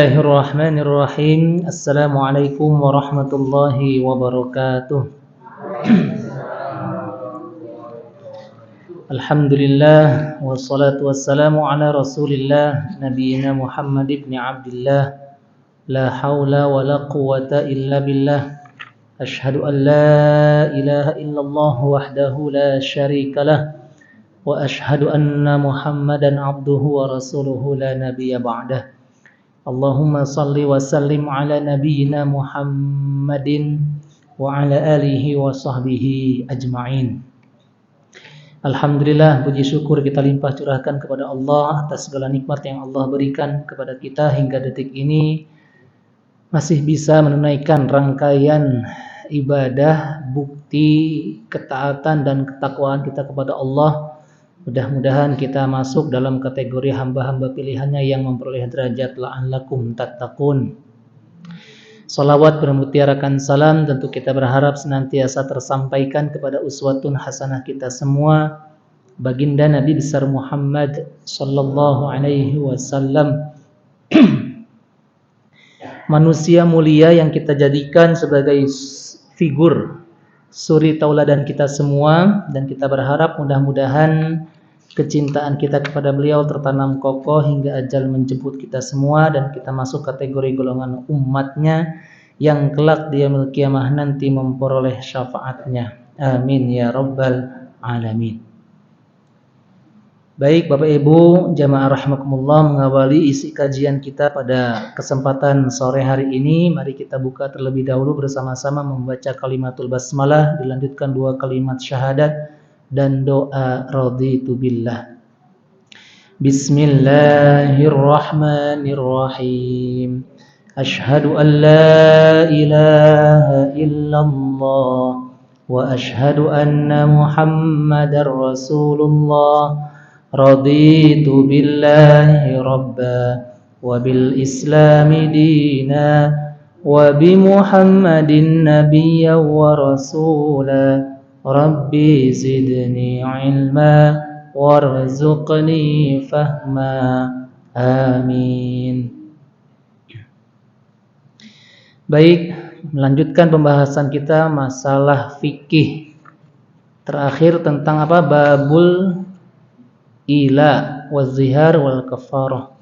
Bismillahirrahmanirrahim. Assalamualaikum warahmatullahi wabarakatuh. Alhamdulillah wassalatu wassalamu ala Rasulillah nabiyina Muhammad ibn Abdullah. La haula wala quwwata illa billah. Ashhadu an la ilaha illallah wahdahu la syarika lah wa ashhadu anna Muhammadan abduhu wa rasuluhu la nabiyya ba'dah. Allahumma salli wa sallim ala nabiyyina Muhammadin wa ala alihi wa sahbihi ajma'in. Alhamdulillah, puji syukur kita limpah curahkan kepada Allah atas segala nikmat yang Allah berikan kepada kita hingga detik ini masih bisa menunaikan rangkaian ibadah, bukti ketaatan dan ketakwaan kita kepada Allah. Mudah-mudahan kita masuk dalam kategori hamba-hamba pilihannya yang memperoleh derajat la'allakum tattaqun. Salawat bermutiarakan salam tentu kita berharap senantiasa tersampaikan kepada uswatun hasanah kita semua, baginda Nabi besar Muhammad sallallahu alaihi wasallam. Manusia mulia yang kita jadikan sebagai figur suri tauladan kita semua, dan kita berharap mudah-mudahan kecintaan kita kepada beliau tertanam kokoh hingga ajal menjemput kita semua dan kita masuk kategori golongan umatnya yang kelak di yaumil qiyamah nanti memperoleh syafaatnya. Amin ya rabbal alamin. Baik Bapak Ibu jamaah rahimakumullah, mengawali isi kajian kita pada kesempatan sore hari ini, mari kita buka terlebih dahulu bersama-sama membaca kalimatul basmalah, dilanjutkan 2 kalimat syahadat dan doa raditu billah. Bismillahirrahmanirrahim. Asyhadu an la ilaha illallah wa asyhadu anna Muhammadar Rasulullah. Raditu billahi rabba wa bil islami dina wa bi Muhammadin nabiyyan wa rasula. Rabbi zidni ilma warzuqni fahma. Amin. Baik, melanjutkan pembahasan kita masalah fikih. Terakhir tentang apa? Babul ila wazihar wal kafarah.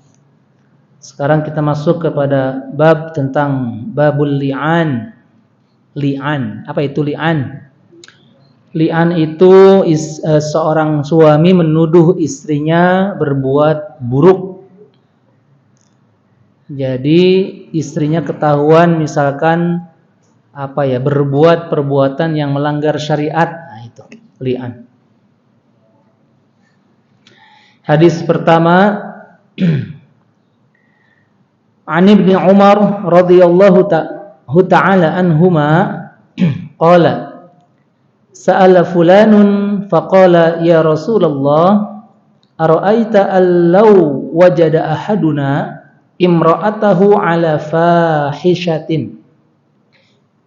Sekarang kita masuk kepada bab tentang babul li'an. Li'an, apa itu li'an? Li'an itu seorang suami menuduh istrinya berbuat buruk. Jadi istrinya ketahuan misalkan berbuat perbuatan yang melanggar syariat. Nah, itu li'an. Hadis pertama An Ibnu Umar radhiyallahu ta'ala anhuma qala sa'ala fulanun faqala ya Rasulullah ara'aita allau wajada ahaduna imra'atahu ala fahishatin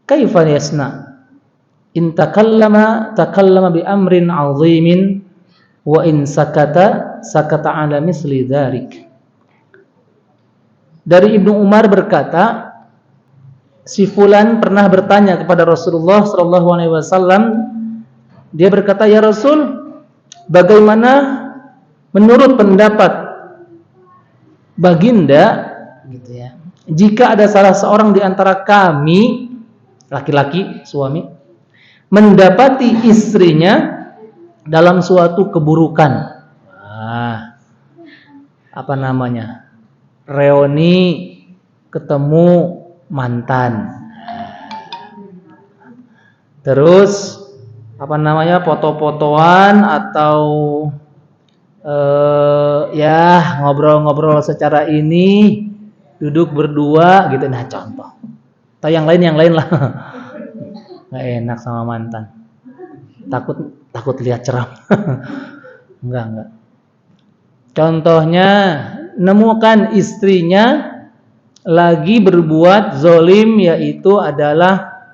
kaifa yasna in takallama bi amrin 'azimin wa in sakata ala misli dzalik. Dari Ibnu Umar berkata, si fulan pernah bertanya kepada Rasulullah sallallahu alaihi wasallam. Dia berkata, "Ya Rasul, bagaimana menurut pendapat baginda gitu ya, jika ada salah seorang di antara kami, laki-laki, suami, mendapati istrinya dalam suatu keburukan." Reuni ketemu mantan. Terus foto-fotoan atau ngobrol-ngobrol secara ini, duduk berdua gitu. Nah, contoh. Atau yang lain lah. Nggak enak sama mantan. Takut lihat ceram. Enggak. Contohnya, nemukan istrinya lagi berbuat zolim, yaitu adalah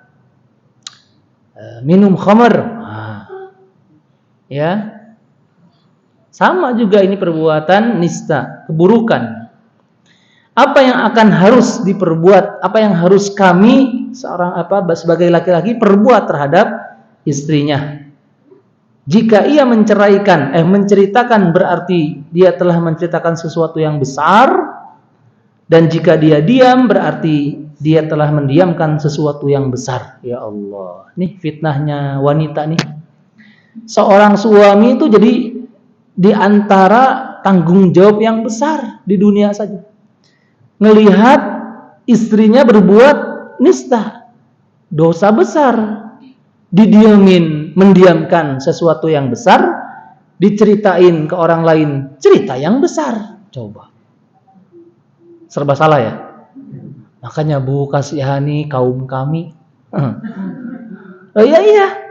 minum khamr. Ya, sama juga ini perbuatan nista, keburukan. Apa yang akan harus diperbuat, apa yang harus kami sebagai laki-laki perbuat terhadap istrinya. Jika ia menceritakan berarti dia telah menceritakan sesuatu yang besar, dan jika dia diam berarti dia telah mendiamkan sesuatu yang besar. Ya Allah, nih fitnahnya wanita nih. Seorang suami itu jadi di antara tanggung jawab yang besar di dunia saja. Ngelihat istrinya berbuat nista, dosa besar, mendiamkan sesuatu yang besar, diceritain ke orang lain cerita yang besar. Coba, serba salah ya. Makanya Bu kasihani kaum kami. Oh iya.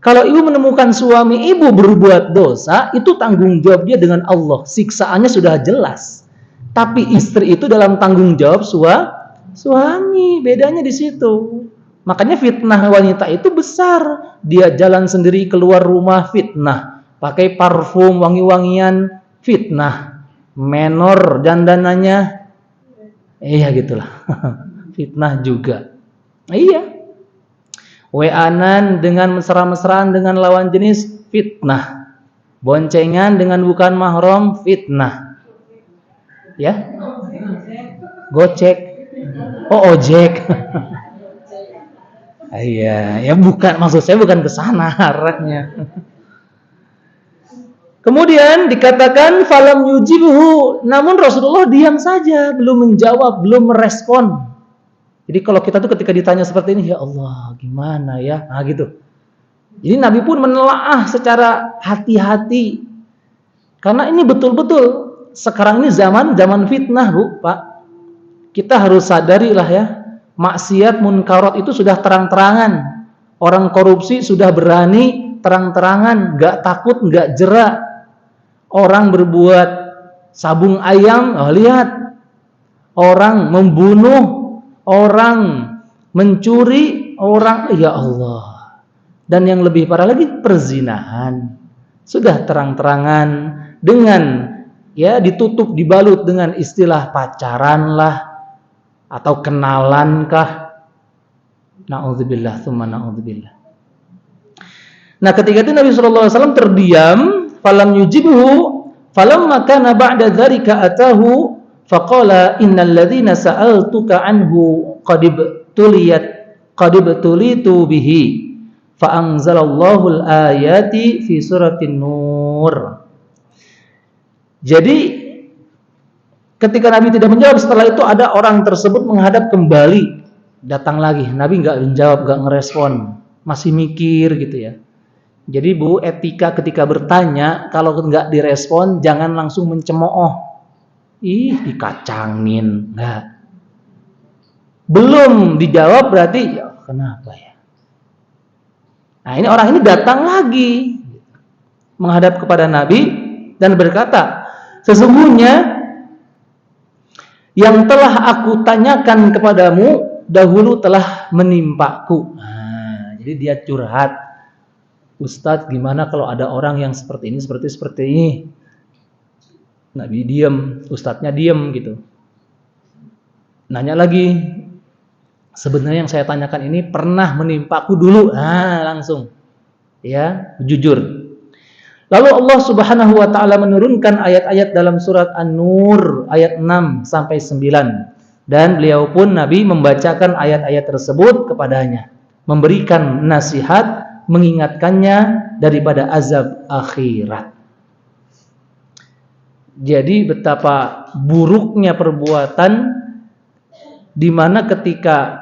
Kalau ibu menemukan suami ibu berbuat dosa, itu tanggung jawab dia dengan Allah. Siksaannya sudah jelas. Tapi istri itu dalam tanggung jawab suami. Bedanya di situ. Makanya fitnah wanita itu besar. Dia jalan sendiri keluar rumah, fitnah. Pakai parfum wangi-wangian, fitnah. Menor dandanannya, iya gitulah. Fitnah juga. Iya. WA-an dengan mesra-mesraan dengan lawan jenis, fitnah. Boncengan dengan bukan mahram, fitnah. Ya? Gocek. Oh, ojek. Iya, ya bukan, maksud saya bukan ke sana arahnya. Kemudian dikatakan falam yujibuhu, namun Rasulullah diam saja, belum menjawab, belum merespon. Jadi kalau kita tuh ketika ditanya seperti ini, ya Allah, gimana ya? Nah gitu. Jadi Nabi pun menelaah secara hati-hati. Karena ini betul-betul sekarang ini zaman fitnah, Bu, Pak. Kita harus sadari lah ya. Maksiat munkarat itu sudah terang-terangan. Orang korupsi sudah berani terang-terangan, enggak takut, enggak jerak. Orang berbuat sabung ayam, lihat. Orang membunuh, orang mencuri, orang, ya Allah. Dan yang lebih parah lagi, perzinahan. Sudah terang-terangan dengan ya ditutup, dibalut dengan istilah pacaran lah atau kenalan kah. Na'udzubillah, tsumma na'udzubillah. Nah, ketika itu Nabi sallallahu alaihi wasallam terdiam, falam yujibuhu, falamma kana ba'da dzalika atahu faqala innal ladzina sa'altuka anhu qad ibtulitu bihi fa anzalallahu al-ayati fi suratin nur. Jadi ketika Nabi tidak menjawab, setelah itu ada orang tersebut menghadap kembali, datang lagi. Nabi enggak menjawab, enggak ngerespon, masih mikir gitu ya. Jadi Bu, etika ketika bertanya, kalau enggak direspon jangan langsung mencemooh. Ih, dikacangin, enggak. Belum dijawab berarti ya kenapa ya? Nah, ini orang ini datang lagi menghadap kepada Nabi dan berkata, sesungguhnya yang telah aku tanyakan kepadamu dahulu telah menimpaku. Nah, jadi dia curhat. Ustadz, gimana kalau ada orang yang seperti ini, seperti ini? Nabi diam, ustadznya diam gitu. Nanya lagi, sebenarnya yang saya tanyakan ini pernah menimpaku dulu. Nah, langsung. Ya, jujur. Lalu Allah Subhanahu wa taala menurunkan ayat-ayat dalam surat An-Nur ayat 6 sampai 9 dan beliau pun Nabi membacakan ayat-ayat tersebut kepadanya, memberikan nasihat, mengingatkannya daripada azab akhirat. Jadi betapa buruknya perbuatan di mana ketika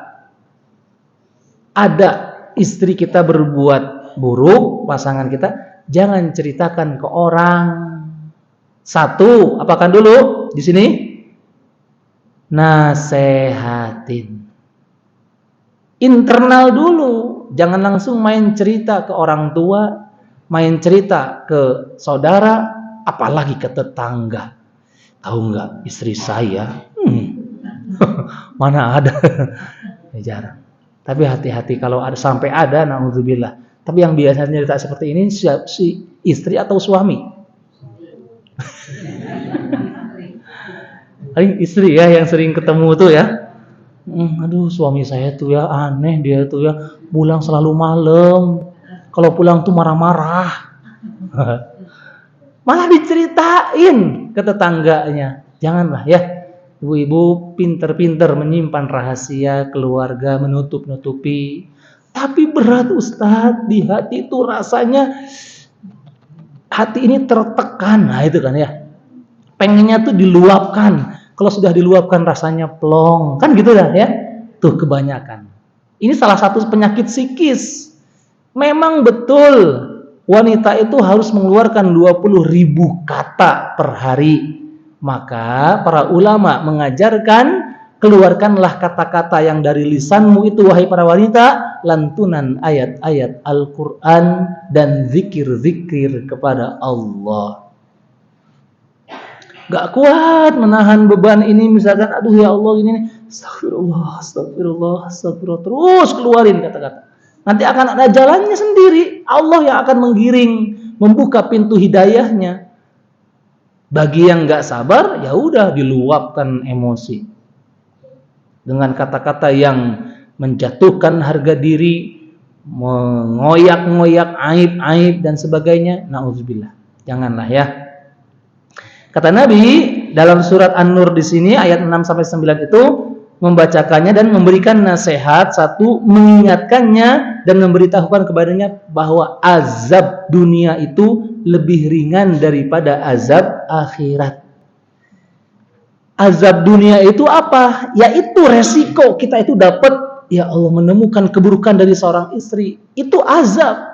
ada istri kita berbuat buruk, pasangan kita, jangan ceritakan ke orang. Satu, apakan dulu di sini? Nasehatin. Internal dulu. Jangan langsung main cerita ke orang tua, main cerita ke saudara, apalagi ke tetangga. Tahu nggak istri saya? Mana ada? Ya, jarang. Tapi hati-hati kalau ada, sampai ada, na'udzubillah. Tapi yang biasanya cerita seperti ini si istri atau suami? Paling istri ya yang sering ketemu tuh ya. Aduh suami saya tuh ya aneh, dia tuh ya pulang selalu malam. Kalau pulang tuh marah-marah. Malah diceritain ke tetangganya. Janganlah ya. Ibu-ibu pinter-pinter menyimpan rahasia keluarga, menutup-nutupi. Tapi berat Ustadz, di hati itu rasanya hati ini tertekan. Nah itu kan ya. Pengennya tuh diluapkan. Kalau sudah diluapkan rasanya plong. Kan gitu dah ya. Tuh kebanyakan. Ini salah satu penyakit psikis. Memang betul wanita itu harus mengeluarkan 20.000 kata per hari. Maka para ulama mengajarkan, keluarkanlah kata-kata yang dari lisanmu itu wahai para wanita, lantunan ayat-ayat Al-Quran dan zikir-zikir kepada Allah. Gak kuat menahan beban ini, misalkan aduh ya Allah ini, astagfirullah, astagfirullah, astagfirullah, terus keluarin kata-kata. Nanti akan ada jalannya sendiri. Allah yang akan menggiring, membuka pintu hidayahnya. Bagi yang nggak sabar, ya udah diluapkan emosi dengan kata-kata yang menjatuhkan harga diri, mengoyak-ngoyak aib-aib dan sebagainya. Nauzubillah. Janganlah ya. Kata Nabi dalam surat An-Nur di sini ayat 6 sampai 9 itu membacakannya dan memberikan nasihat, satu mengingatkannya dan memberitahukan kepadanya bahwa azab dunia itu lebih ringan daripada azab akhirat. Azab dunia itu apa? Yaitu resiko kita itu dapat, ya Allah, menemukan keburukan dari seorang istri. Itu azab.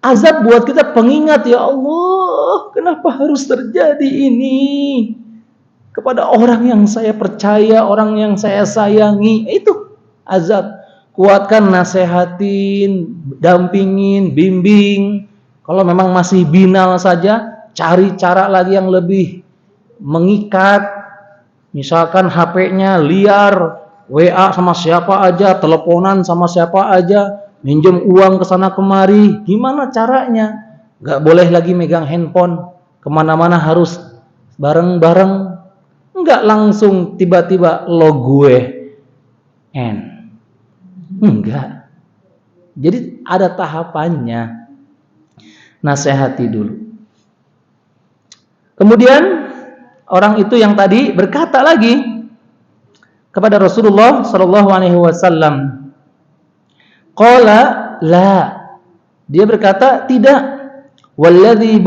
Azab buat kita pengingat, ya Allah, kenapa harus terjadi ini kepada orang yang saya percaya, orang yang saya sayangi. Itu azab. Kuatkan, nasehatin, dampingin, bimbing. Kalau memang masih binal saja, cari cara lagi yang lebih mengikat. Misalkan HP-nya liar, WA sama siapa aja, teleponan sama siapa aja, minjem uang ke sana kemari. Gimana caranya? Gak boleh lagi megang handphone, kemana-mana harus bareng-bareng. Enggak langsung tiba-tiba lo gue enggak. Jadi ada tahapannya. Nasihati dulu. Kemudian orang itu yang tadi berkata lagi kepada Rasulullah sallallahu alaihi wasallam, qala la. Dia berkata, tidak. Walladzi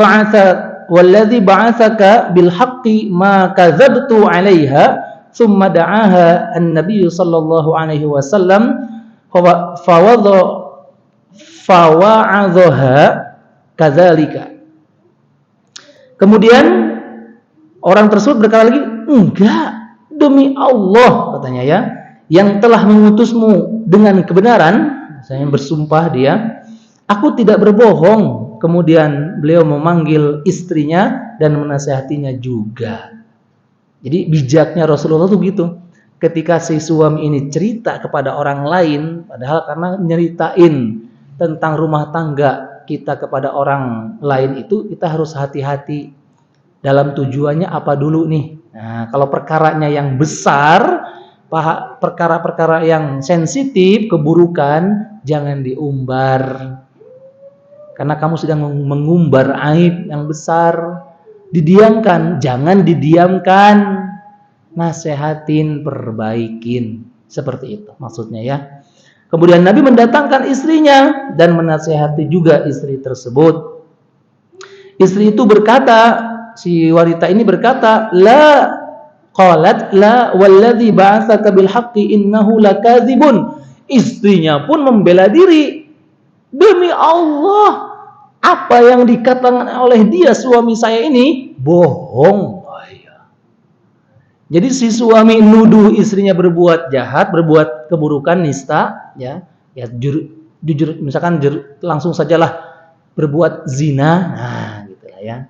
ba'atsaka bil haqqi ma kadzabtu 'alaiha. Thumma da'aha an-nabiy sallallahu alaihi wasallam fawa'adhaha kadzalika. Kemudian orang tersebut berkata lagi, enggak, demi Allah katanya ya, yang telah mengutusmu dengan kebenaran. Saya bersumpah dia, aku tidak berbohong. Kemudian beliau memanggil istrinya dan menasihatinya juga. Jadi bijaknya Rasulullah itu gitu. Ketika si suami ini cerita kepada orang lain, padahal karena nyeritain tentang rumah tangga kita kepada orang lain itu, kita harus hati-hati dalam tujuannya apa dulu nih. Nah, kalau perkaranya yang besar, perkara-perkara yang sensitif, keburukan, jangan diumbar. Karena kamu sedang mengumbar aib yang besar. Didiamkan, jangan didiamkan. Nasehatin, perbaikin. Seperti itu maksudnya ya. Kemudian Nabi mendatangkan istrinya dan menasehati juga istri tersebut. Istri itu berkata, si wanita ini berkata, la, qalat la walladzi ba'atsaka bil haqqi innahu lakadzibun. Istrinya pun membela diri. Demi Allah, apa yang dikatakan oleh dia suami saya ini bohong. Jadi si suami nuduh istrinya berbuat jahat, berbuat keburukan, nista, ya jujur, misalkan langsung sajalah berbuat zina, nah gitu ya.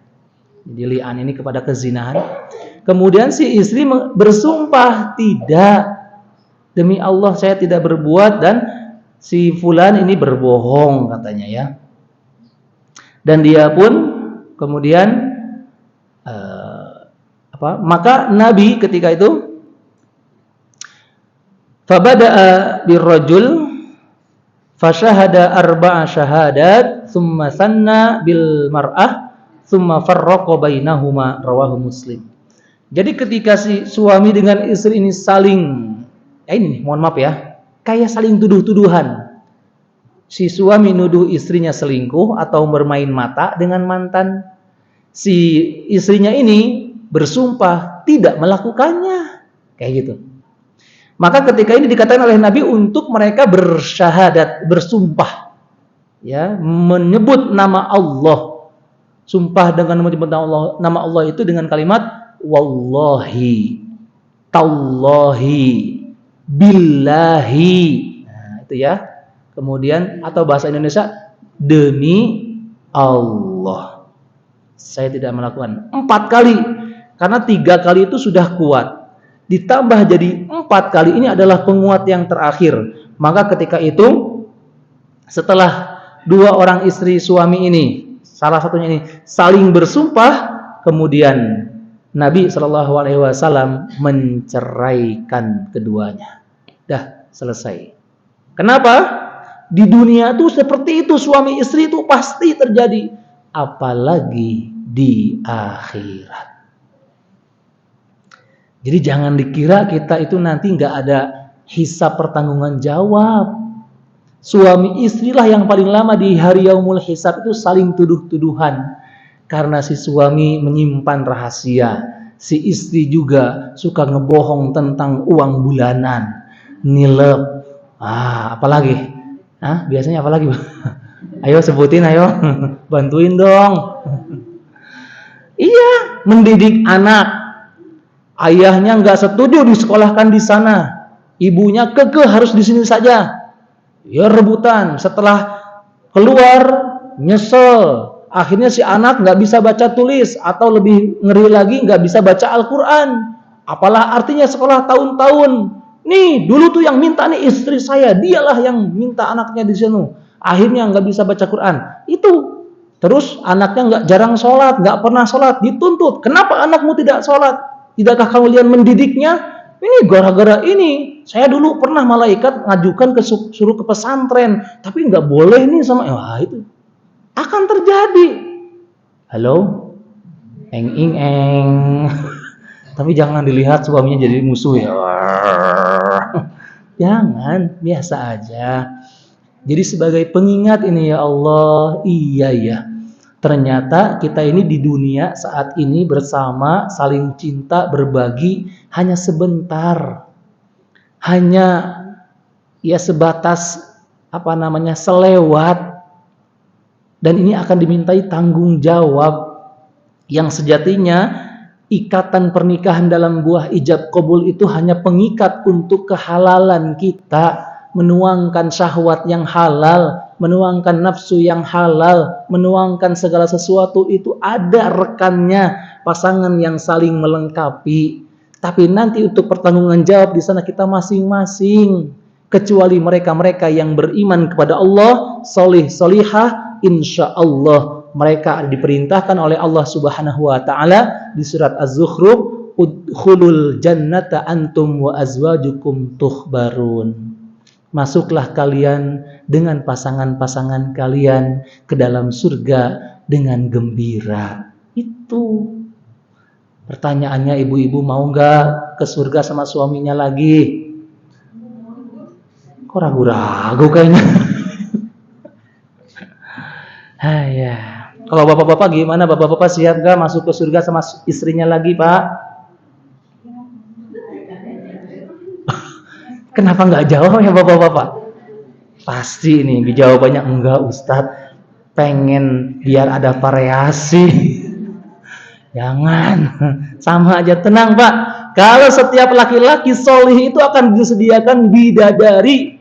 Jadi li'an ini kepada kezinahan. Kemudian si istri bersumpah, tidak, demi Allah saya tidak berbuat, dan si fulan ini berbohong katanya ya. Dan dia pun kemudian Maka Nabi ketika itu fabada'a birrajul fasyahada arba'a syahadat thumma sanna bil mar'ah thumma farraqa bainahuma, rawahu Muslim. Jadi ketika si suami dengan istri ini saling ini nih, mohon maaf ya, kayak saling tuduh-tuduhan. Si suami nuduh istrinya selingkuh atau bermain mata dengan mantan. Si istrinya ini bersumpah tidak melakukannya. Kayak gitu. Maka ketika ini dikatakan oleh Nabi untuk mereka bersyahadat, bersumpah, ya, menyebut nama Allah. Sumpah dengan menyebut nama Allah itu dengan kalimat wallahi, tallahi, billahi. Nah, itu ya. Kemudian atau bahasa Indonesia demi Allah. Saya tidak melakukan 4 kali. Karena 3 kali itu sudah kuat. Ditambah jadi 4 kali, ini adalah penguat yang terakhir. Maka ketika itu setelah 2 orang istri suami ini, salah satunya ini saling bersumpah, kemudian Nabi SAW menceraikan keduanya. Dah selesai. Kenapa? Di dunia itu seperti itu, suami istri itu pasti terjadi, apalagi di akhirat. Jadi jangan dikira kita itu nanti nggak ada hisab pertanggungan jawab. Suami istrilah yang paling lama di hari yaumul hisab itu saling tuduh-tuduhan. Karena si suami menyimpan rahasia. Si istri juga suka ngebohong tentang uang bulanan. Nilep. Apalagi? Biasanya apalagi? Ayo sebutin, ayo. Bantuin dong. Iya, mendidik anak. Ayahnya nggak setuju disekolahkan di sana, ibunya kekeh harus di sini saja. Ya rebutan. Setelah keluar nyesel. Akhirnya si anak nggak bisa baca tulis atau lebih ngeri lagi nggak bisa baca Al-Quran. Apalah artinya sekolah tahun-tahun. Nih dulu tuh yang minta nih istri saya, dialah yang minta anaknya di sini. Akhirnya nggak bisa baca Quran. Itu. Terus anaknya jarang sholat, nggak pernah sholat, dituntut. Kenapa anakmu tidak sholat? Tidakkah kalian mendidiknya? Ini gara-gara ini. Saya dulu pernah malaikat ngajukan suruh ke pesantren, tapi nggak boleh nih sama. Itu akan terjadi. Halo, eng. Tapi jangan dilihat suaminya jadi musuh ya. Jangan, biasa aja. Jadi sebagai pengingat ini ya Allah, iya ya. Ternyata kita ini di dunia saat ini bersama, saling cinta, berbagi hanya sebentar. Hanya ya sebatas selewat. Dan ini akan dimintai tanggung jawab yang sejatinya ikatan pernikahan dalam buah ijab qabul itu hanya pengikat untuk kehalalan kita, menuangkan syahwat yang halal, menuangkan nafsu yang halal, menuangkan segala sesuatu itu ada rekannya, pasangan yang saling melengkapi. Tapi nanti untuk pertanggungan jawab di sana kita masing-masing. Kecuali mereka-mereka yang beriman kepada Allah, solih solihah, insya Allah mereka diperintahkan oleh Allah Subhanahu Wa Taala di surat Az-Zukhruf, udkhulul jannata antum wa azwajukum tukhbarun. Masuklah kalian dengan pasangan-pasangan kalian ke dalam surga dengan gembira. Itu. Pertanyaannya, ibu-ibu mau nggak ke surga sama suaminya lagi? Kok ragu-ragu kayaknya? Ya. Kalau bapak-bapak gimana? Bapak-bapak siap nggak masuk ke surga sama istrinya lagi, Pak? Kenapa nggak jawab ya bapak-bapak? Pasti ini jawabannya enggak Ustadz. Pengen biar ada variasi. Jangan. Sama aja, tenang Pak. Kalau setiap laki-laki solih itu akan disediakan bidadari.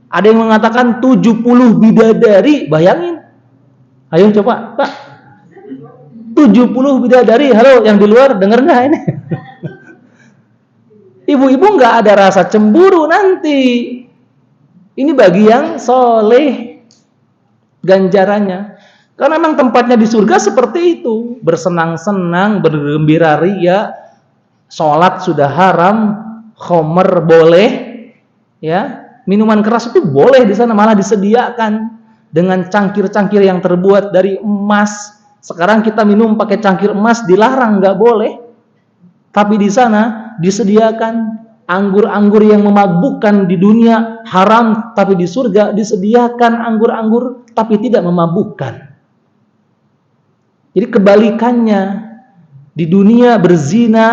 Ada yang mengatakan 70 bidadari. Bayangin. Ayo coba Pak. 70 bidadari. Halo yang di luar denger nggak ini? Ibu-ibu nggak ada rasa cemburu nanti. Ini bagi yang soleh ganjarannya. Karena memang tempatnya di surga seperti itu, bersenang-senang, bergembira ria, sholat sudah haram, khomer boleh, ya, minuman keras itu boleh di sana, malah disediakan dengan cangkir-cangkir yang terbuat dari emas. Sekarang kita minum pakai cangkir emas dilarang, nggak boleh. Tapi di sana disediakan anggur-anggur yang memabukkan di dunia haram, tapi di surga disediakan anggur-anggur tapi tidak memabukkan. Jadi kebalikannya, di dunia berzina,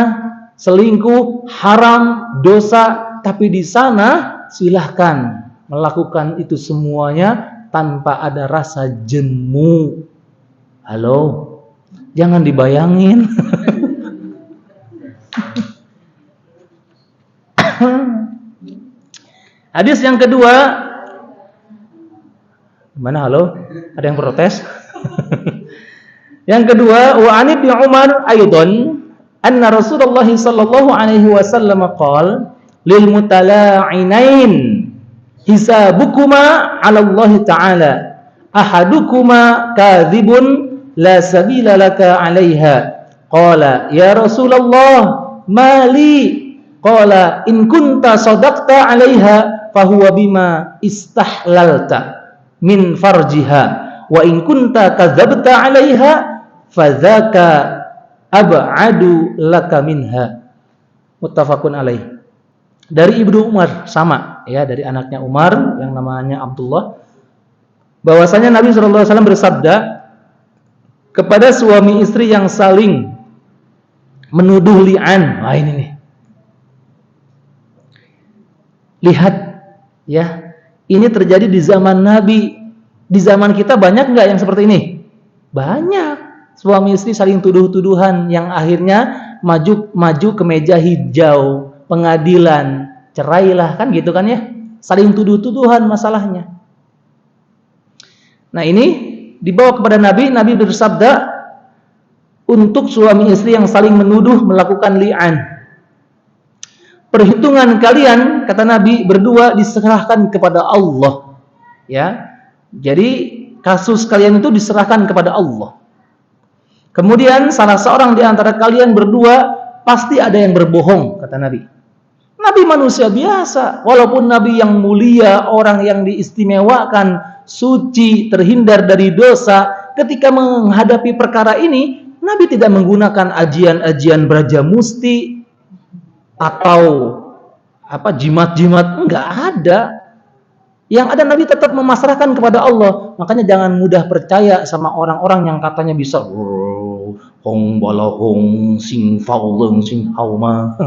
selingkuh, haram, dosa, tapi di sana silahkan melakukan itu semuanya tanpa ada rasa jemu. Halo, jangan dibayangin. Hadis yang kedua, mana halo? Ada yang protes? Yang kedua, wa an Ibnu Umar aidan anna Rasulullah sallallahu alaihi wasallam qala lil mutala'inain hisabukuma 'ala Allah ta'ala ahadukuma kadhibun la sabila laka 'alaiha qala ya Rasulullah mali qala in kunta sadaqta 'alaiha fahuwa bima istahlalta min farjiha wa in kunta kadzabta 'alaiha fadzaka ab'adu laka minha. Muttafaqun alaih. Dari Ibnu Umar, sama ya, dari anaknya Umar yang namanya Abdullah, bahwasanya Nabi SAW bersabda kepada suami istri yang saling menuduh li'an. Wah, ini nih. Lihat ya, ini terjadi di zaman Nabi. Di zaman kita banyak nggak yang seperti ini? Banyak. Suami istri saling tuduh-tuduhan yang akhirnya maju ke meja hijau pengadilan, cerailah, kan gitu kan ya, saling tuduh-tuduhan masalahnya. Nah ini dibawa kepada Nabi. Nabi bersabda untuk suami istri yang saling menuduh melakukan li'an, perhitungan kalian, kata Nabi, berdua diserahkan kepada Allah ya. Jadi kasus kalian itu diserahkan kepada Allah. Kemudian salah seorang di antara kalian berdua pasti ada yang berbohong, kata Nabi. Nabi manusia biasa, walaupun Nabi yang mulia, orang yang diistimewakan, suci, terhindar dari dosa, ketika menghadapi perkara ini, Nabi tidak menggunakan ajian-ajian braja musti atau jimat-jimat, enggak ada. Yang ada Nabi tetap memasrahkan kepada Allah. Makanya jangan mudah percaya sama orang-orang yang katanya bisa hong balahong sing fauleng sing hauma.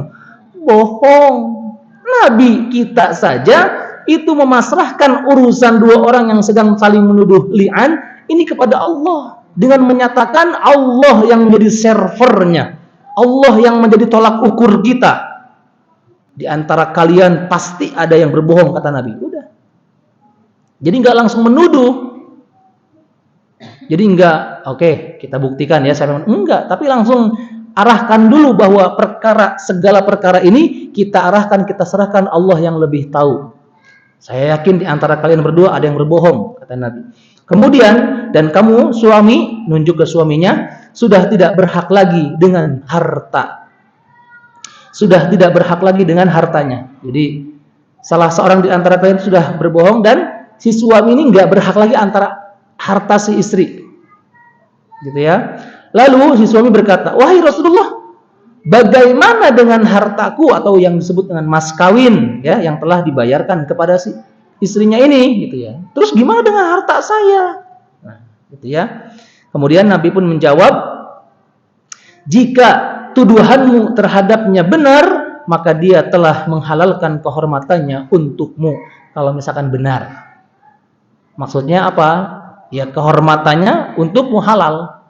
Bohong. Nabi kita saja itu memasrahkan urusan dua orang yang sedang saling menuduh li'an ini kepada Allah dengan menyatakan Allah yang menjadi servernya, Allah yang menjadi tolak ukur kita. Di antara kalian pasti ada yang berbohong, kata Nabi. Udah. Jadi nggak langsung menuduh. Jadi nggak, oke, kita buktikan ya, enggak, tapi langsung arahkan dulu bahwa segala perkara ini kita arahkan, kita serahkan Allah yang lebih tahu. Saya yakin di antara kalian berdua ada yang berbohong, kata Nabi. Kemudian, dan kamu suami, nunjuk ke suaminya, sudah tidak berhak lagi dengan harta. Sudah tidak berhak lagi dengan hartanya. Jadi salah seorang di antara kalian sudah berbohong dan si suami ini nggak berhak lagi antara harta si istri, gitu ya. Lalu si suami berkata, wahai Rasulullah, bagaimana dengan hartaku atau yang disebut dengan mas kawin, ya, yang telah dibayarkan kepada si istrinya ini, gitu ya. Terus gimana dengan harta saya? Nah, gitu ya. Kemudian Nabi pun menjawab, jika tuduhanmu terhadapnya benar, maka dia telah menghalalkan kehormatannya untukmu. Kalau misalkan benar. Maksudnya apa? Ya kehormatannya untukmu halal.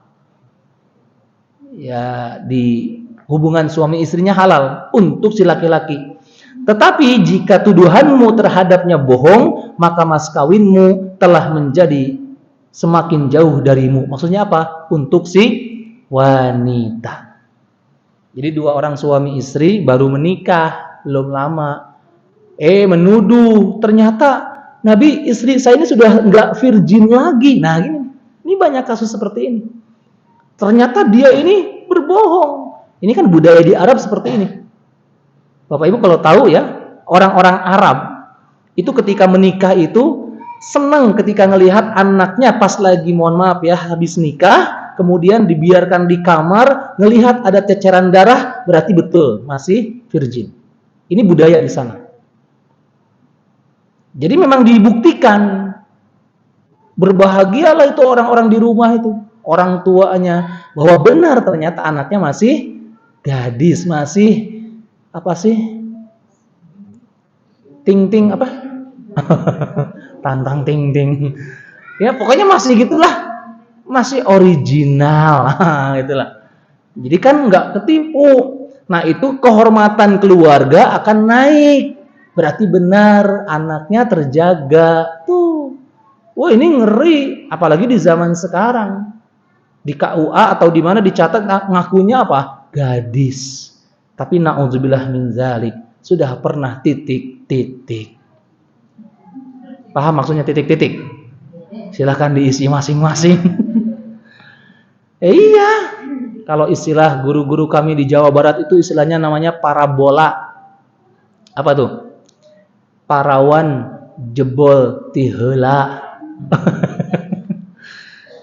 Ya di hubungan suami istrinya halal untuk si laki-laki. Tetapi jika tuduhanmu terhadapnya bohong, maka mas kawinmu telah menjadi semakin jauh darimu. Maksudnya apa? Untuk si wanita. Jadi dua orang suami istri baru menikah, belum lama. Menuduh, ternyata Nabi, istri saya ini sudah enggak virgin lagi. Nah, ini Ini banyak kasus seperti ini. Ternyata dia ini berbohong. Ini kan budaya di Arab seperti ini. Bapak Ibu kalau tahu ya, orang-orang Arab itu ketika menikah itu senang ketika ngelihat anaknya pas lagi, mohon maaf ya, habis nikah, kemudian dibiarkan di kamar, ngelihat ada ceceran darah, berarti betul masih virgin. Ini budaya di sana. Jadi memang dibuktikan, berbahagialah itu orang-orang di rumah itu, orang tuanya, bahwa benar ternyata anaknya masih gadis, masih apa sih? Ting-ting apa? Tantang ting-ting. Ya pokoknya masih gitulah. Masih original. Gitulah. Jadi kan nggak ketipu. Nah itu kehormatan keluarga akan naik. Berarti benar anaknya terjaga. Tuh. Wah ini ngeri. Apalagi di zaman sekarang. Di KUA atau di mana dicatat ngakunya apa? Gadis. Tapi na'udzubillah min zalik, sudah pernah titik-titik. Paham maksudnya titik-titik? Silahkan diisi masing-masing. Iya. Kalau istilah guru-guru kami di Jawa Barat itu istilahnya namanya parabola. Apa tuh? Parawan jebol tiheula.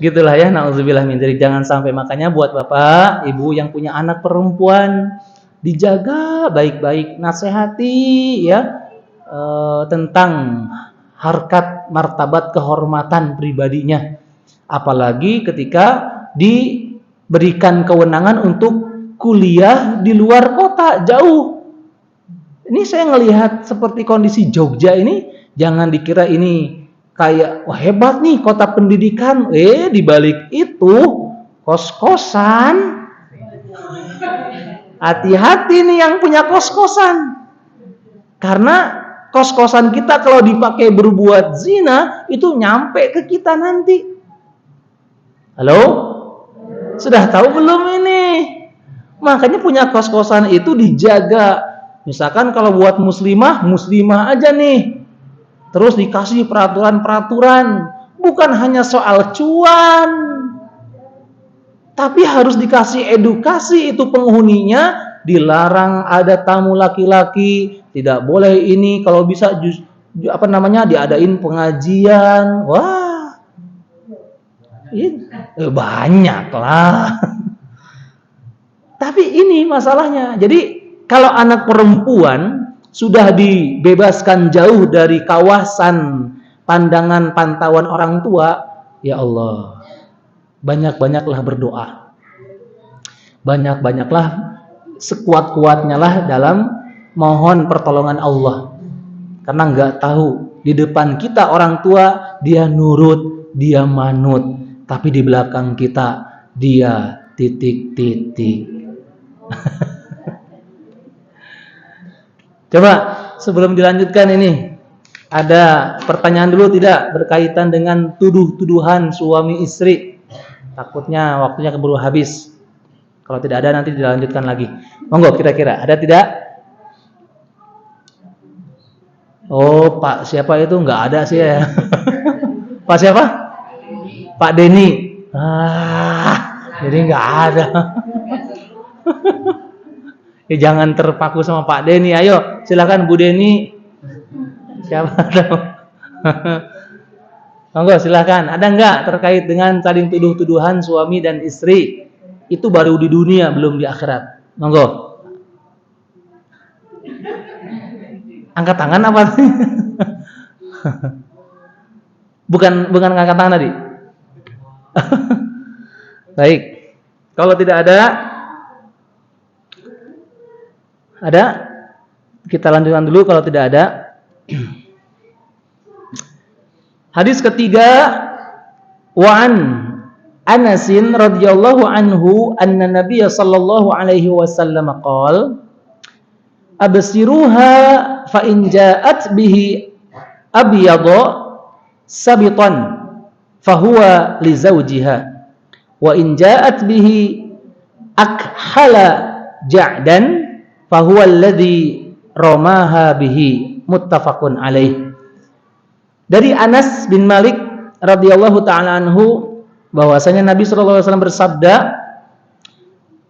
Gitulah ya, na'udzubillah min dzalik. Jangan sampai, makanya buat Bapak, Ibu yang punya anak perempuan, dijaga baik-baik, nasihati ya tentang harkat, martabat, kehormatan pribadinya. Apalagi ketika diberikan kewenangan untuk kuliah di luar kota, jauh. Ini saya ngelihat seperti kondisi Jogja ini, jangan dikira ini kayak wah hebat nih kota pendidikan, di balik itu kos-kosan. Hati-hati nih yang punya kos-kosan. Karena kos-kosan kita kalau dipakai berbuat zina, itu nyampe ke kita nanti. Halo? Sudah tahu belum ini? Makanya punya kos-kosan itu dijaga. Misalkan kalau buat muslimah aja nih. Terus dikasih peraturan-peraturan. Bukan hanya soal cuan, tapi harus dikasih edukasi, itu penghuninya dilarang ada tamu laki-laki, tidak boleh ini, kalau bisa diadain pengajian. Wah, banyak lah. Tapi ini masalahnya. Jadi kalau anak perempuan sudah dibebaskan jauh dari kawasan pandangan pantauan orang tua, ya Allah, banyak-banyaklah berdoa. Banyak-banyaklah sekuat-kuatnya lah dalam mohon pertolongan Allah. Karena nggak tahu di depan kita orang tua dia nurut, dia manut, tapi di belakang kita dia titik-titik. Coba sebelum dilanjutkan ini, ada pertanyaan dulu tidak berkaitan dengan tuduh-tuduhan suami istri? Takutnya waktunya keburu habis. Kalau tidak ada nanti dilanjutkan lagi. Monggo, kira-kira ada tidak? Oh, Pak siapa itu? Enggak ada sih ya. Pak siapa? Pak Denny. Jadi enggak ada. Ya jangan terpaku sama Pak Denny. Ayo, silakan Bu Denny. Siapa tahu? Monggo silakan. Ada enggak terkait dengan saling tuduh-tuduhan suami dan istri? Itu baru di dunia, belum di akhirat. Monggo. Angkat tangan apa? Bukan angkat tangan tadi. Baik. Kalau tidak ada, kita lanjutkan dulu kalau tidak ada. Hadis ketiga, wa Anasin radhiyallahu anhu anna Nabiy sallallahu alaihi wasallam qala absiruha fa in ja'at bihi abyadha sabitan fahuwa li zawjiha wa in ja'at bihi akhala ja'dan fahuwa alladhi ramaha bihi, muttafaqun alaih. Dari Anas bin Malik radhiyallahu taala anhu bahwasanya Nabi SAW bersabda,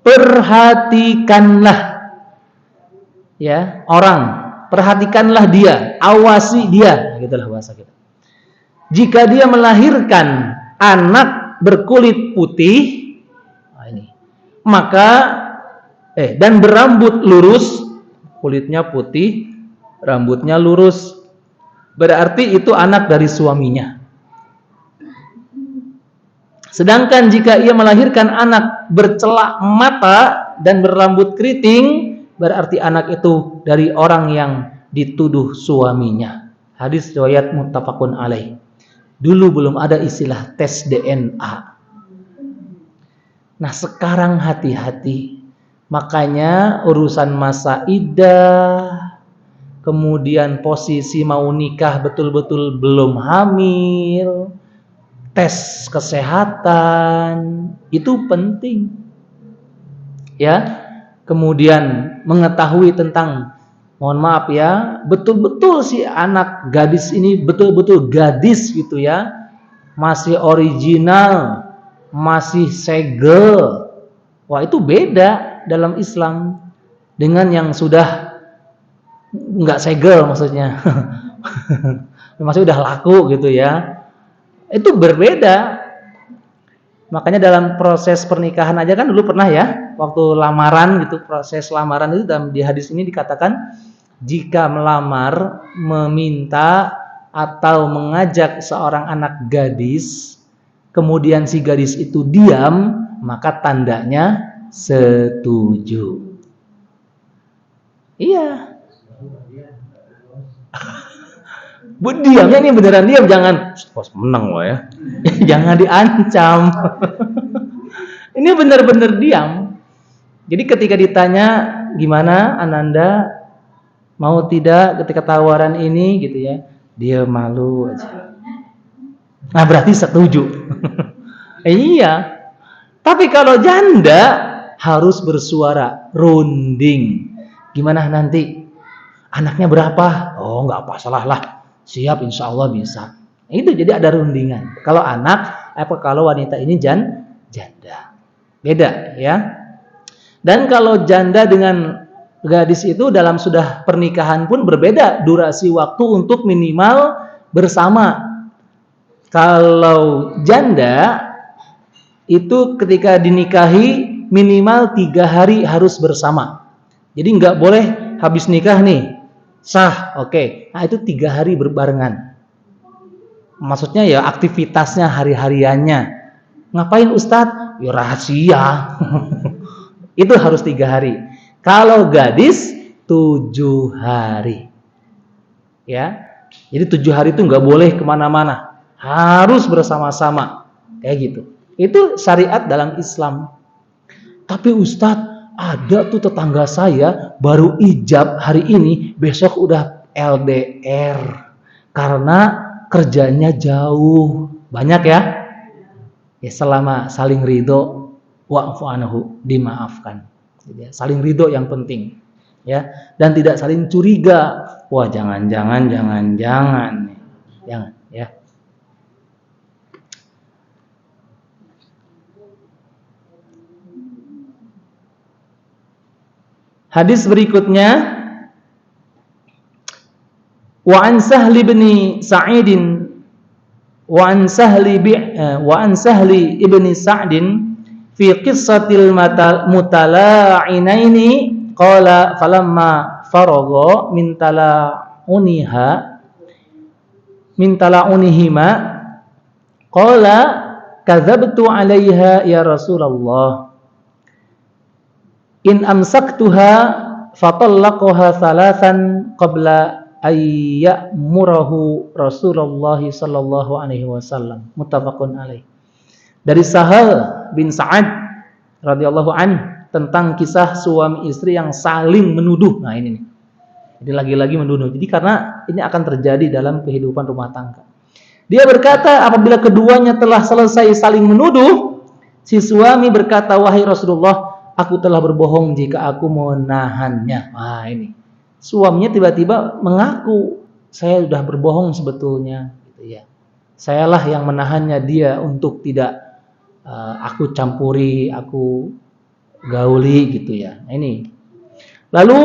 perhatikanlah ya orang, perhatikanlah dia, awasi dia, gitulah bahasa kita. Jika dia melahirkan anak berkulit putih, maka dan berambut lurus, kulitnya putih, rambutnya lurus, berarti itu anak dari suaminya. Sedangkan jika ia melahirkan anak bercelak mata dan berambut keriting, berarti anak itu dari orang yang dituduh suaminya. Hadis riwayat muttafaqun alaih. Dulu belum ada istilah tes DNA. Nah, sekarang hati-hati. Makanya urusan masa iddah, kemudian posisi mau nikah betul-betul belum hamil, tes kesehatan itu penting. Ya. Kemudian mengetahui tentang, mohon maaf ya, betul-betul si anak gadis ini betul-betul gadis gitu ya, masih original, masih segel. Wah, itu beda dalam Islam dengan yang sudah nggak segel, maksudnya maksudnya udah laku gitu ya. Itu berbeda. Makanya dalam proses pernikahan aja kan dulu pernah ya, waktu lamaran gitu, proses lamaran itu di hadis ini dikatakan, jika melamar, meminta atau mengajak seorang anak gadis, kemudian si gadis itu diam, maka tandanya setuju. Iya. Diamnya ini beneran diam, jangan menang loh ya. Jangan diancam. Ini benar-benar diam. Jadi ketika ditanya, gimana Ananda, mau tidak ketika tawaran ini gitu ya, dia malu aja. Nah, berarti setuju. Iya. Tapi kalau janda harus bersuara, runding. Gimana nanti? Anaknya berapa? Oh, nggak apa, salah lah. Siap, insya Allah bisa. Itu jadi ada rundingan. Kalau kalau wanita ini janda. Beda ya. Dan kalau janda dengan gadis itu dalam sudah pernikahan pun berbeda durasi waktu untuk minimal bersama. Kalau janda itu ketika dinikahi minimal 3 hari harus bersama. Jadi nggak boleh habis nikah nih sah, oke. Nah, itu 3 hari berbarengan. Maksudnya ya aktivitasnya hari-hariannya. Ngapain Ustadz? Ya rahasia. Itu harus 3 hari. Kalau gadis 7 hari. Ya. Jadi 7 hari itu nggak boleh kemana-mana. Harus bersama-sama. Kayak gitu. Itu syariat dalam Islam. Tapi Ustadz, ada tuh tetangga saya baru ijab hari ini, besok udah LDR karena kerjanya jauh. Banyak ya? Ya, selama saling ridho, wa'fu anhu, dimaafkan. Jadi, saling ridho yang penting. Ya, dan tidak saling curiga. Wah, jangan ya. Hadis berikutnya, wa an Sahli bin Sa'id wa an Sahli ibn Sa'din fi qissatil mutala'inaini qala falamma faragha min tala'unihima qala kadzabtu 'alaiha ya Rasulullah in amsaktuha fatallaqaha thalathan qabla ayyamurahu Rasulullah sallallahu alaihi wasallam. Muttafaqun alaih. Dari Sahal bin Sa'ad radhiyallahu an tentang kisah suami istri yang saling menuduh. Nah, ini nih. Jadi lagi-lagi menuduh. Jadi karena ini akan terjadi dalam kehidupan rumah tangga. Dia berkata, apabila keduanya telah selesai saling menuduh, si suami berkata, wahai Rasulullah, aku telah berbohong jika aku menahannya. Wah, ini. Suaminya tiba-tiba mengaku, saya sudah berbohong sebetulnya. Gitu ya. Sayalah yang menahannya dia untuk tidak aku campuri, aku gauli gitu ya. Nah, ini. Lalu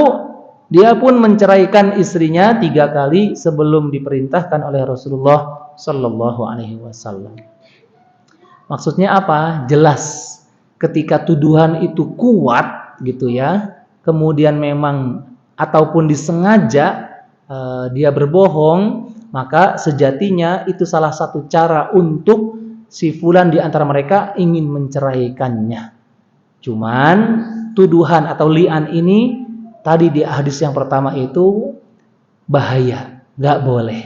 dia pun menceraikan istrinya 3 kali sebelum diperintahkan oleh Rasulullah Sallallahu Alaihi Wasallam. Maksudnya apa? Jelas ketika tuduhan itu kuat gitu ya, kemudian memang ataupun disengaja dia berbohong, maka sejatinya itu salah satu cara untuk si fulan di antara mereka ingin menceraikannya. Cuman tuduhan atau li'an ini tadi di hadis yang pertama itu bahaya, nggak boleh.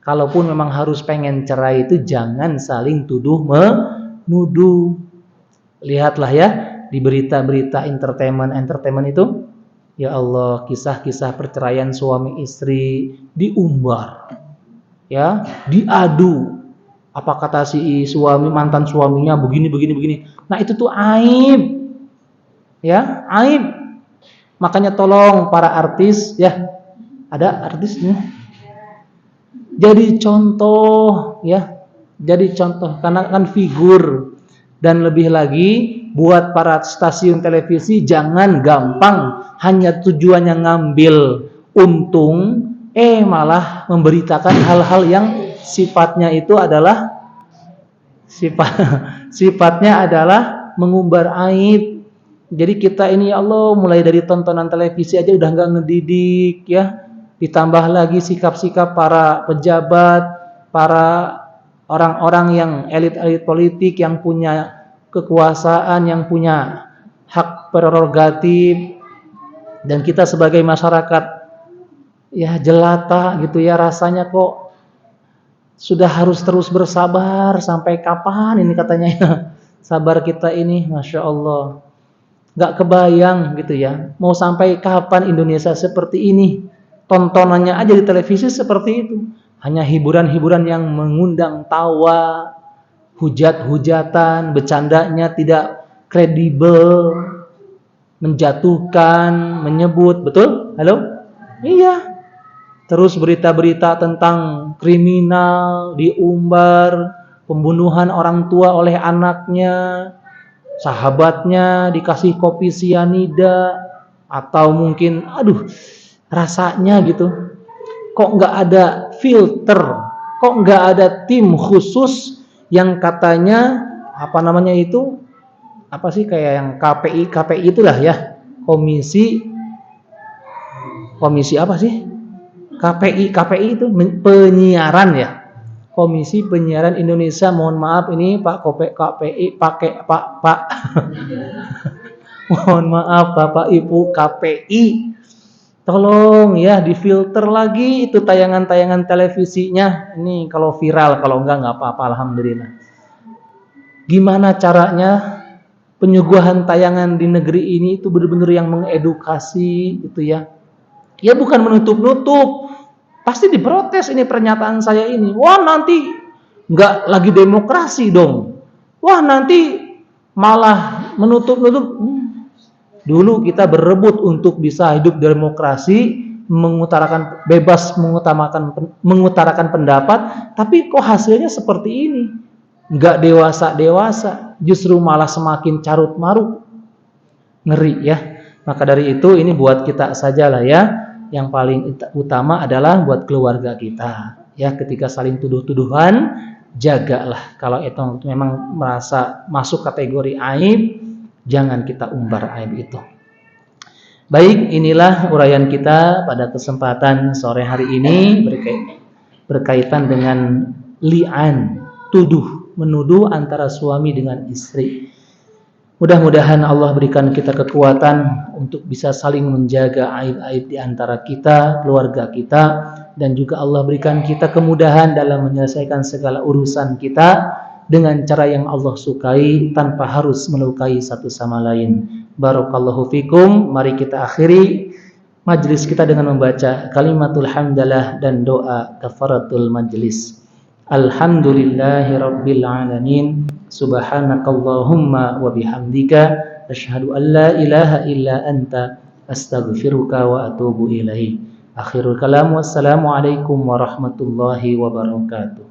Kalaupun memang harus pengen cerai itu jangan saling tuduh menuduh. Lihatlah ya di berita-berita entertainment itu, ya Allah, kisah-kisah perceraian suami istri diumbar, ya, diadu. Apa kata si suami, mantan suaminya begini. Nah itu tuh aib, ya, aib. Makanya tolong para artis, ya, ada artisnya, jadi contoh, ya, jadi contoh karena kan figur. Dan lebih lagi buat para stasiun televisi jangan gampang hanya tujuannya ngambil untung, malah memberitakan hal-hal yang sifatnya itu adalah sifatnya adalah mengumbar aib. Jadi kita ini ya Allah, mulai dari tontonan televisi aja udah nggak ngedidik ya. Ditambah lagi sikap-sikap para pejabat, para orang-orang yang elit-elit politik yang punya kekuasaan, yang punya hak prerogatif, dan kita sebagai masyarakat ya jelata gitu ya, rasanya kok sudah harus terus bersabar sampai kapan ini katanya ya. Sabar kita ini, Masya Allah, gak kebayang gitu ya, mau sampai kapan Indonesia seperti ini. Tontonannya aja di televisi seperti itu, hanya hiburan-hiburan yang mengundang tawa, hujat-hujatan, bercandanya tidak kredibel, menjatuhkan, menyebut, betul? Halo? Iya. Terus berita-berita tentang kriminal diumbar, pembunuhan orang tua oleh anaknya, sahabatnya dikasih kopi sianida, atau mungkin rasanya gitu, kok nggak ada filter, kok nggak ada tim khusus yang katanya apa namanya itu, apa sih, kayak yang KPI itulah ya, komisi apa sih, KPI itu penyiaran ya, Komisi Penyiaran Indonesia. Mohon maaf ini Pak KPI pakai Pak mohon maaf Bapak Ibu KPI, tolong ya difilter lagi itu tayangan-tayangan televisinya. Ini kalau viral, kalau enggak apa-apa, alhamdulillah. Gimana caranya penyuguhan tayangan di negeri ini itu benar-benar yang mengedukasi gitu ya. Ya bukan menutup-nutup. Pasti diprotes ini pernyataan saya ini. Wah nanti enggak lagi demokrasi dong. Wah nanti malah menutup-nutup. Dulu kita berebut untuk bisa hidup demokrasi, mengutarakan bebas, mengutarakan pendapat, tapi kok hasilnya seperti ini? Enggak dewasa-dewasa, justru malah semakin carut marut. Ngeri ya. Maka dari itu ini buat kita sajalah ya. Yang paling utama adalah buat keluarga kita. Ya, ketika saling tuduh-tuduhan, jagalah. Kalau itu memang merasa masuk kategori aib, jangan kita umbar aib itu. Baik, inilah uraian kita pada kesempatan sore hari ini berkaitan dengan li'an, menuduh antara suami dengan istri. Mudah-mudahan Allah berikan kita kekuatan untuk bisa saling menjaga aib-aib di antara kita, keluarga kita, dan juga Allah berikan kita kemudahan dalam menyelesaikan segala urusan kita dengan cara yang Allah sukai tanpa harus melukai satu sama lain. Barakallahu fikum. Mari kita akhiri majlis kita dengan membaca kalimatul hamdalah dan doa kafaratul majlis. Alhamdulillahi rabbil alamin. Subhanakallahumma wa bihamdika asyhadu an la ilaha illa anta astaghfiruka wa atubu ilaik. Akhirul kalam, wassalamu alaikum warahmatullahi wabarakatuh.